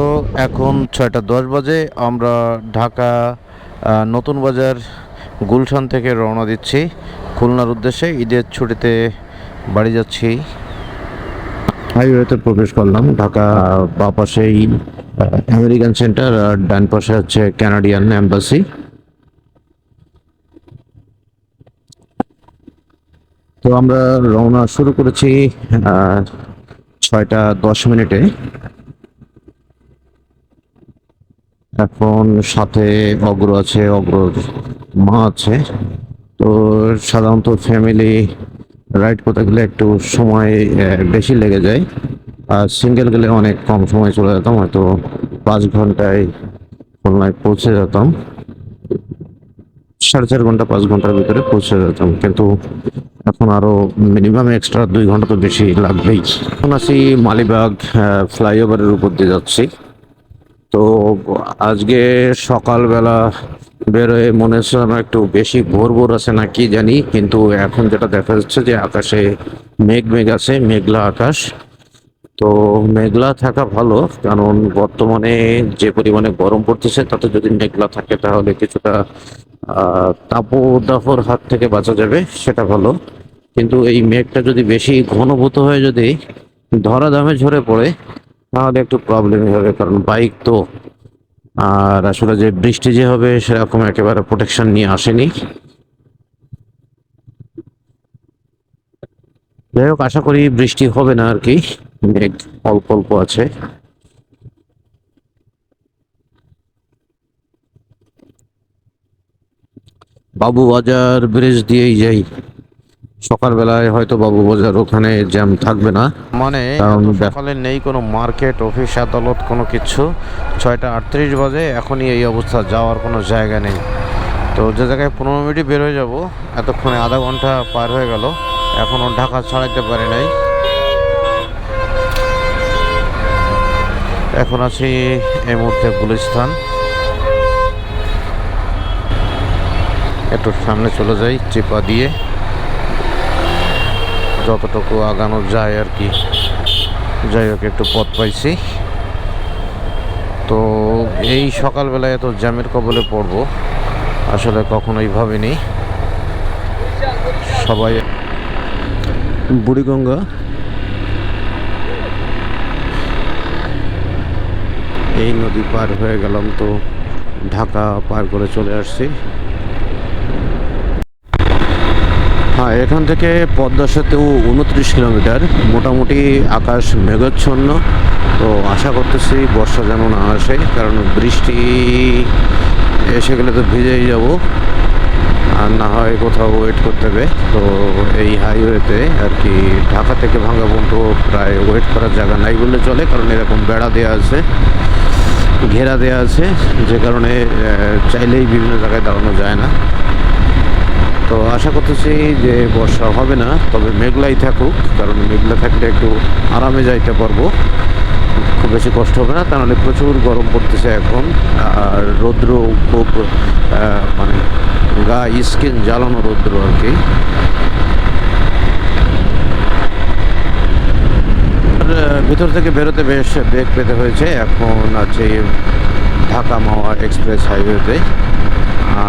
তো এখন 6টা 10 বাজে। আমরা ঢাকা নতুন বাজার গুলশান থেকে রওনা দিচ্ছি খুলনার উদ্দেশ্যে। ঈদের ছুটিতে বাড়ি যাচ্ছি। হাইওয়েতে প্রবেশ করলাম। ঢাকা বা পাশেই আমেরিকান সেন্টার, আর ডান পাশে হচ্ছে কানাডিয়ান এম্বাসি। তো আমরা রওনা শুরু করেছি 6টা 10 মিনিটে। এখন সাথে অগ্র আছে, অগ্রর মা আছে। তো সাধারণত ফ্যামিলি রাইড করতে গেলে একটু সময় বেশি লেগে যায়, আর সিঙ্গেল গেলে অনেক কম সময় চলে যেতাম, হয়তো 5 ঘন্টায় খুলনায় পৌঁছে যেতাম। 4.5 ঘন্টা 5 ঘন্টার ভিতরে পৌঁছে যেতাম, কিন্তু এখন আরো মিনিমাম এক্সট্রা 2 ঘন্টা তো বেশি লাগবেই। এখন আছি মালিবাগ ফ্লাইওভারের উপর দিয়ে যাচ্ছি। তো আজকে সকালবেলা বেরোয় মনে হচ্ছে যেন একটু বেশি ভোর ভোর আছে না কি জানি, কিন্তু এখন যেটা দেখা যাচ্ছে যে আকাশে মেঘ মেঘ আছে, মেঘলা আকাশ। তো মেঘলা থাকা ভালো, কারণ বর্তমানে যে পরিমাণে গরম পড়তেছে তাতে যদি মেঘলা থাকে তাহলে কিছুটা তাপদাহর হাত থেকে বাঁচা যাবে, সেটা ভালো। কিন্তু এই মেঘটা যদি বেশি ঘনীভূত হয়ে যদি ধরাধামে ঝরে পড়ে তাহলে একটু প্রবলেমই হবে, কারণ বাইক তো। আর আসলে যে বৃষ্টি যে হবে সেরকম একেবারে প্রোটেকশন নিয়ে আসেনি। যাই হোক, আশা করি বৃষ্টি হবে না আর কি, মেঘ অল্প অল্প আছে। বাবুবাজার ব্রিজ দিয়েই যাই। সকালবেলায় হয়তো বাবুবাজার ওখানে জ্যাম থাকবে না, মানে কারণ সকালে নেই কোনো মার্কেট, অফিস, আদালত, কোনো কিছু। 6টা 38 বাজে, এখনই এই অবস্থা, যাওয়ার কোনো জায়গা নেই। তো যে জায়গায় 15 মিনিটে বের হয়ে যাব, এতক্ষণে আধা ঘন্টা পার হয়ে গেল, এখনও ঢাকা ছাড়াইতে পারি নাই। এখন আছি এই মুহূর্তে গুলিস্তান। একটু সামনে চলে যাই চিপা দিয়ে, যতটুকু আগানো যায় আর কি। যাই হোক, একটু পথ পাইছি। তো এই সকালবেলায় এত জ্যামের কবলে পড়বো আসলে কখনোই ভাবিনি। সবাই বুড়িগঙ্গা, এই নদী পার হয়ে গেলাম, তো ঢাকা পার করে চলে আসছি। হ্যাঁ, এখান থেকে পদ্মা সেতু 29 কিলোমিটার। মোটামুটি আকাশ মেঘাচ্ছন্ন। তো আশা করতেছি বর্ষা যেন না আসে, কারণ বৃষ্টি এসে গেলে তো ভিজেই যাব, আর না হয় কোথাও ওয়েট করতে হবে। তো এই হাইওয়েতে আর কি ঢাকা থেকে ভাঙ্গা পর্যন্ত প্রায় ওয়েট করার জায়গা নাই বললে চলে, কারণ এরকম বেড়া দেওয়া আছে, ঘেরা দেওয়া আছে, যে কারণে চাইলেই বিভিন্ন জায়গায় দাঁড়ানো যায় না। তো আশা করতেছি যে বর্ষা হবে না, তবে মেঘলাই থাকুক, কারণ মেঘলা থাকলে একটু আরামে যাইতে পারবো, খুব বেশি কষ্ট হবে না। তাহলে প্রচুর গরম পড়তেছে এখন, আর রৌদ্র খুব মানে গা স্কিন জ্বালানো রৌদ্র আর কি। ভিতর থেকে বেরোতে বেশ বেগ পেতে হয়েছে। এখন আছে ঢাকা মাওয়া এক্সপ্রেস হাইওয়েতে,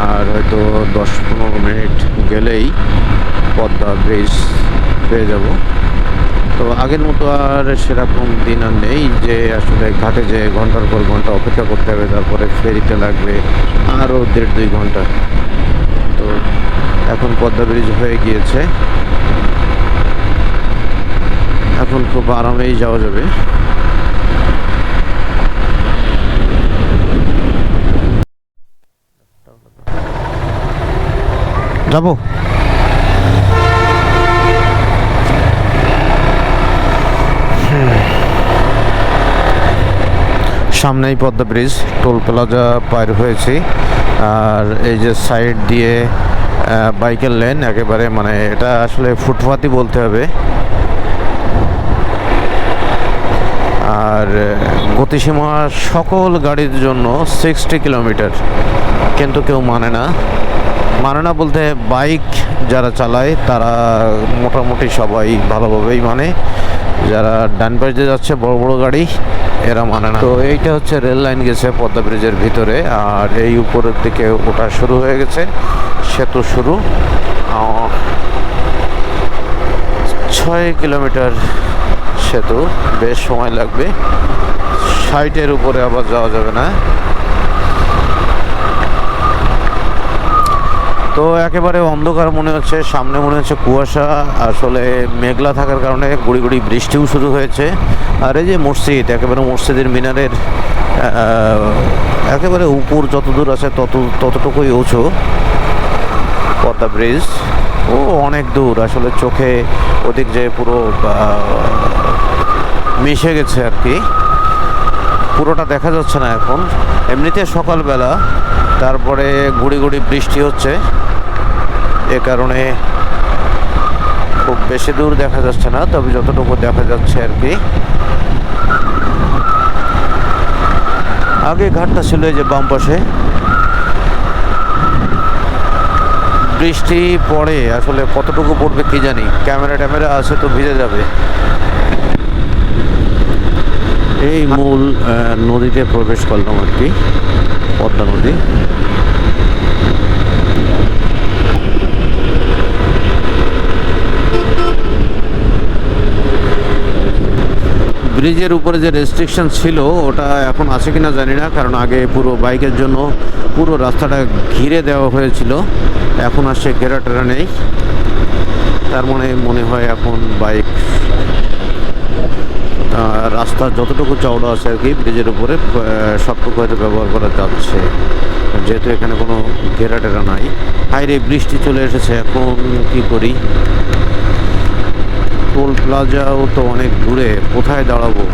আর হয়তো 10-15 মিনিট গেলেই পদ্মা ব্রিজ পেয়ে যাব। তো আগের মতো আর সেরকম দিন আর নেই যে আসলে ঘাটে যে ঘন্টার পর ঘন্টা অপেক্ষা করতে হবে, তারপরে ফেরিতে লাগবে আরও 1.5-2 ঘন্টা। তো এখন পদ্মা ব্রিজ হয়ে গিয়েছে, এখন খুব আরামেই যাওয়া যাবে। যাবো সামনেই পদ্মা ব্রিজ, টোল প্লাজা পার হয়েছি। আর এই যে সাইড দিয়ে বাইকের লেন, একেবারে মানে এটা আসলে ফুটপাতই বলতে হবে। আর গতিসীমা সকল গাড়ির জন্য 60 কিলোমিটার, কিন্তু কেউ মানে না। বলতে বাইক যারা চালায় তারা মোটামুটি সবাই ভালোভাবেই মানে। যারা ডান পাশে যাচ্ছে বড় বড় গাড়ি, এরা মানে না। তো এইটা হচ্ছে রেল লাইন গেছে পদ্মা ব্রিজের ভিতরে, আর এই উপরের দিকে ওটা শুরু হয়ে গেছে, সেতু শুরু। 6 কিলোমিটার সেতু, বেশ সময় লাগবে। 60-এর উপরে আবার যাওয়া যাবে না। তো একেবারে অন্ধকার মনে হচ্ছে, সামনে মনে হচ্ছে কুয়াশা। আসলে মেঘলা থাকার কারণে গুড়ি গুড়ি বৃষ্টিও শুরু হয়েছে। আর এই যে মসজিদ, একেবারে মসজিদের মিনারের একেবারে উপর যতদূর আছে ততটুকুই উঁচু পদ্মা ব্রিজ। ও অনেক দূর, আসলে চোখে ওদিক যে পুরো মিশে গেছে আর কি, পুরোটা দেখা যাচ্ছে না এখন। এমনিতে সকালবেলা, তারপরে গুড়ি গুড়ি বৃষ্টি হচ্ছে, এ কারণে খুব বেশি দূর দেখা যাচ্ছে না, তবে যতটুকু দেখা যাচ্ছে আর কি। আগে ঘাটটা ছিল এই যে বাম পাশে। বৃষ্টি পড়ে, আসলে কতটুকু পড়বে কি জানি, ক্যামেরা ট্যামেরা আছে তো ভিজে যাবে। এই মূল নদীতে প্রবেশ করলাম আর কি, পদ্মা নদী। ব্রিজের উপরে যে রেস্ট্রিকশন ছিল ওটা এখন আছে কিনা জানি না, কারণ আগে পুরো বাইকের জন্য পুরো রাস্তাটা ঘিরে দেওয়া হয়েছিল, এখন আর সে ঘেরা টেরা নেই। তার মানে মনে হয় এখন বাইক রাস্তা যতটুকু চওড়া আছে আর কি ব্রিজের উপরে সবটুকু হয়তো ব্যবহার করা যাচ্ছে, যেহেতু এখানে কোনো ঘেরা টেরা নাই। হাইরে বৃষ্টি চলে এসেছে, এখন কি করি? টোল প্লাজাও তো অনেক দূরে, কোথায় দাঁড়াবো?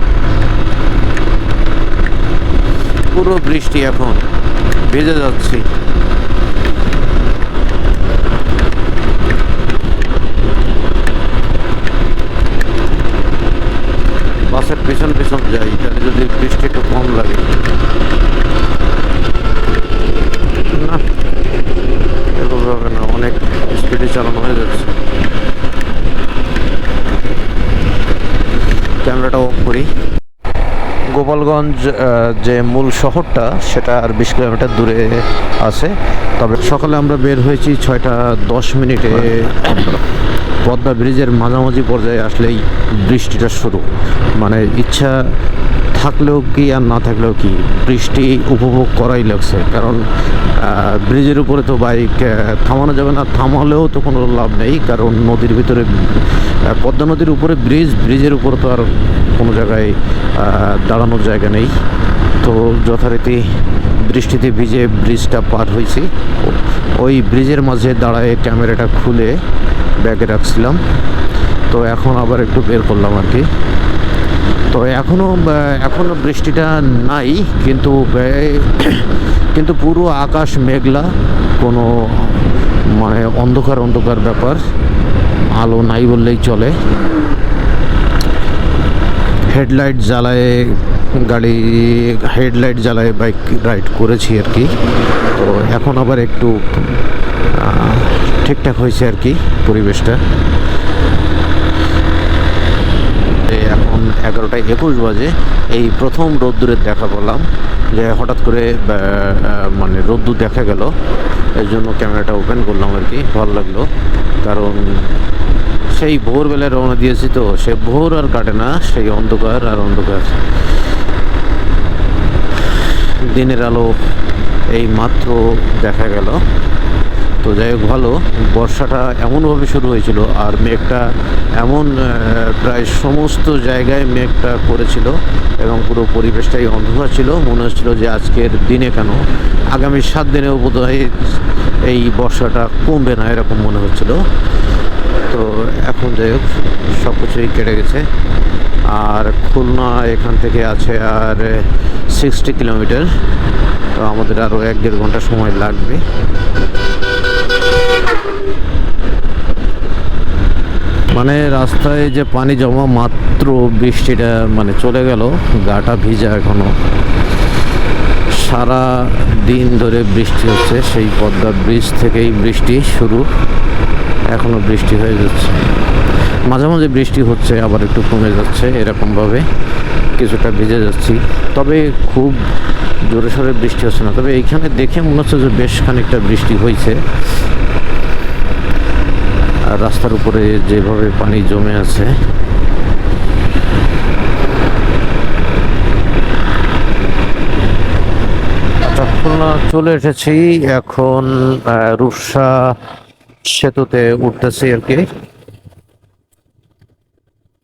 পুরো বৃষ্টি, এখন ভিজে যাচ্ছি। বাসের পিছন পিছন যাই, তাহলে যদি বৃষ্টি একটু কম লাগে। না, এরকম হবে না, অনেক স্পিডে চালানো হয়ে যাচ্ছে। ক্যামেরাটা অফ করি। গোপালগঞ্জ যে মূল শহরটা, সেটা আর 20 কিলোমিটার দূরে আছে। তবে সকালে আমরা বের হয়েছি 6:10 পদ্মা ব্রিজের মাঝামাঝি পর্যায়ে আসলেই বৃষ্টিটা শুরু। মানে ইচ্ছা থাকলেও কি আর না থাকলেও কি, বৃষ্টি উপভোগ করাই লাগছে। কারণ ব্রিজের উপরে তো বাইক থামানো যাবে না, থামালেও তো কোনো লাভ নেই, কারণ নদীর ভিতরে পদ্মা নদীর উপরে ব্রিজের উপরে তো আর কোনো জায়গায় দাঁড়ানোর জায়গা নেই। তো যথারীতি বৃষ্টিতে ভিজে ব্রিজটা পার হয়েছি। ওই ব্রিজের মাঝে দাঁড়ায় ক্যামেরাটা খুলে ব্যাগে রাখছিলাম। তো এখন আবার একটু বের করলাম আর কি। তো এখনও বৃষ্টিটা নাই, কিন্তু পুরো আকাশ মেঘলা, কোনো মানে অন্ধকার ব্যাপার, আলো নাই বললেই চলে। হেডলাইট জ্বালায় বাইক রাইড করেছি আর কি। তো এখন আবার একটু ঠিকঠাক হয়েছে আর কি পরিবেশটা। এখন 11:21 বাজে, এই প্রথম রোদ্দুরের দেখা পেলাম, যে হঠাৎ করে মানে রোদ্দুর দেখা গেল, এর জন্য ক্যামেরাটা ওপেন করলাম আর কি। ভালো লাগলো, কারণ সেই ভোরবেলায় রওনা দিয়েছি, তো সে ভোর আর কাটে না, সেই অন্ধকার আর অন্ধকার। দিনের আলো এই মাত্র দেখা গেল। তো যাই হোক, ভালো। বর্ষাটা এমনভাবে শুরু হয়েছিল, আর মেঘটা এমন প্রায় সমস্ত জায়গায় মেঘটা করেছিল, এবং পুরো পরিবেশটাই অন্ধকার ছিল। মনে হচ্ছিল যে আজকের দিনে কেন, আগামী 7 দিনেও বোধহয় এই বর্ষাটা কমবে না, এরকম মনে হচ্ছিল। তো এখন যাই হোক, সব কিছুই কেটে গেছে। আর খুলনা এখান থেকে আছে আর 60 কিলোমিটার। তো আমাদের আরও 1-1.5 ঘন্টা সময় লাগবে। মানে রাস্তায় যে পানি জমা, মাত্র বৃষ্টিটা মানে চলে গেল, গাটা ভিজা এখনো। সারা দিন ধরে বৃষ্টি হচ্ছে, সেই পদ্মা ব্রিজ থেকেই বৃষ্টি শুরু, এখনো বৃষ্টি হয়ে যাচ্ছে। মাঝে মাঝে বৃষ্টি হচ্ছে, আবার একটু কমে যাচ্ছে, এরকমভাবে কিছুটা ভিজে যাচ্ছি। তবে খুব জোরে সোরে বৃষ্টি হচ্ছে না, তবে এইখানে দেখে মনে হচ্ছে যে বেশ খানিকটা বৃষ্টি হয়েছে। আর রাস্তার উপরে যেভাবে পানি জমে আছে, খুলনা চলে এসেছি এখন। রূপসা সেতুতে উঠতেছি আর কি।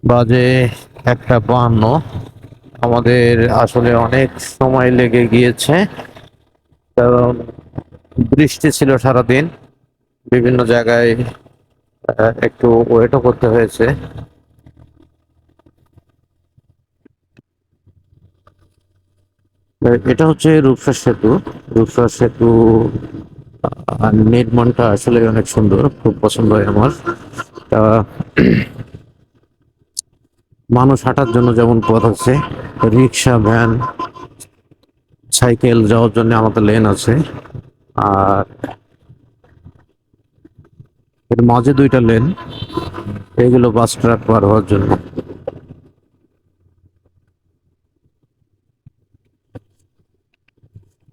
বাজে 1:52। আমাদের আসলে অনেক সময় লেগে গিয়েছে, কারণ বৃষ্টি ছিল সারাদিন। বিভিন্ন জায়গায় একটু ওয়েটও করতে হয়েছে। এটা হচ্ছে রূপসা সেতু। রূপসা সেতু নির্মাণটা আসলে অনেক সুন্দর, খুব পছন্দ হয় আমার। তা মানুষ হাঁটার জন্য যেমন পথ আছে, রিক্সা, ভ্যান, সাইকেল যাওয়ার জন্য আমাদের লেন আছে। আর এর মাঝে 2টা লেন, এগুলো বাস ট্রাক পার হওয়ার জন্য।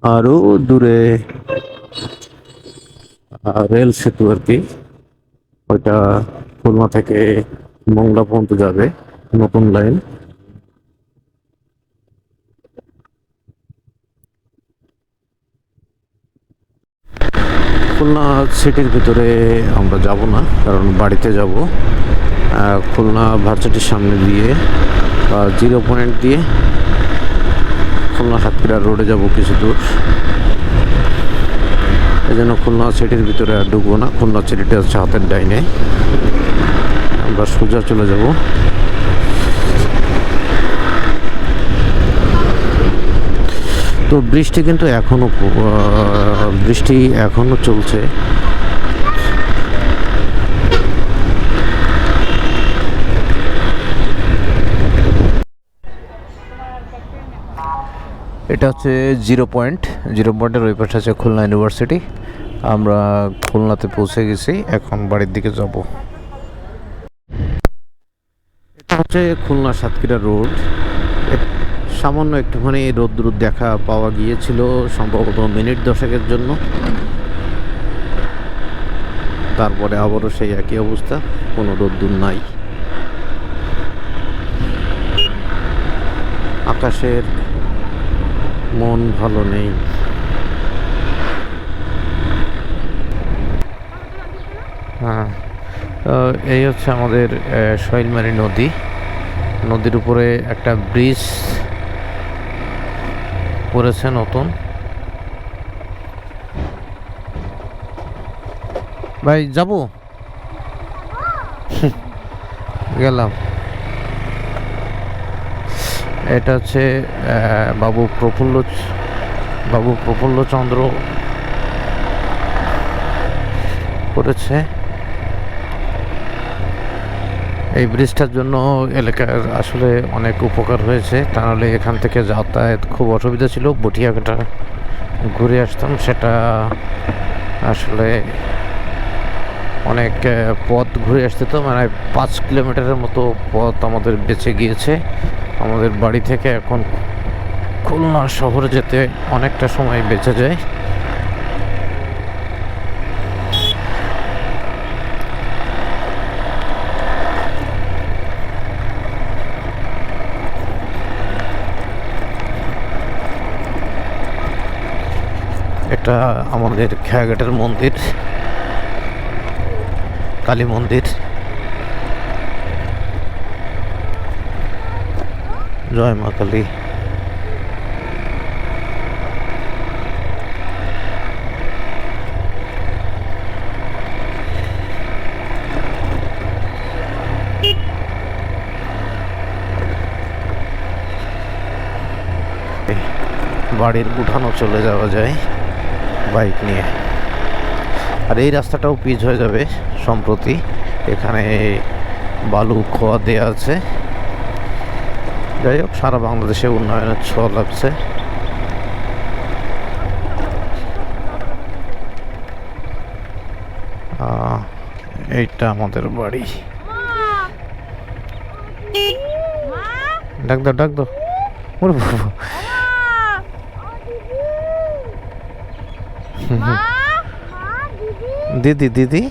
আরো দূরে রেল সেতু আর কি, ওইটা খুলনা থেকে মংলা পর্যন্ত যাবে, নতুন লাইন। খুলনা সিটির ভিতরে আমরা যাব না, কারণ বাড়িতে যাব। খুলনা ভার্সিটির সামনে দিয়ে বা 0 পয়েন্ট দিয়ে খুলনা সাতক্ষীরা রোডে যাব কিছু দূর। এই জন্য খুলনা সিটির ভিতরে আর ঢুকবো না। খুলনা সিটিটা হচ্ছে হাতের ডাইনে, আমরা সোজা চলে যাব। তো বৃষ্টি কিন্তু এখনো চলছে। এটা হচ্ছে 0 পয়েন্ট। 0 পয়েন্টের ওই পাশে আছে খুলনা ইউনিভার্সিটি। আমরা খুলনাতে পৌঁছে গেছি, এখন বাড়ির দিকে যাব। এটা হচ্ছে খুলনা সাতক্ষীরা রোড। সামান্য একটুখানি রোদ্দুর দেখা পাওয়া গিয়েছিল, সম্ভবত মিনিট 10-এর জন্য। তারপরে আবারও সেই একই অবস্থা, কোনো রোদ্দুর নাই। আকাশের মন ভালো নেই। হ্যাঁ, এই হচ্ছে আমাদের শৈলমারী নদী। নদীর উপরে একটা ব্রিজ করেছে নতুন। ভাই যাবো, গেলাম। এটা হচ্ছে বাবু প্রফুল্ল চন্দ্র করেছে। এই ব্রিজটার জন্য এলাকার আসলে অনেক উপকার হয়েছে, তা নাহলে এখান থেকে যাতায়াত খুব অসুবিধা ছিল। বটিয়াঘাটা ঘুরে আসতাম, সেটা আসলে অনেক পথ ঘুরে আসতে, তো মানে 5 কিলোমিটারের মতো পথ আমাদের বেঁচে গিয়েছে। আমাদের বাড়ি থেকে এখন খুলনা শহরে যেতে অনেকটা সময় বেঁচে যায়। এটা আমাদের খেয়াঘাটের মন্দির, কালী মন্দির। জয় মা কালী। বাড়ির উঠানো চলে যাওয়া যায় বাইক নিয়ে। আর এই রাস্তাটাও পিচ হয়ে যাবে সম্প্রতি, এখানে বালু খোয়া দেওয়া আছে। যাই হোক, সারা বাংলাদেশে উন্নয়নের ছোঁয়া লাগছে। এইটা আমাদের বাড়ি। ডাক দাও ডাক দাও। ওরে বাবা, দিদি দিদি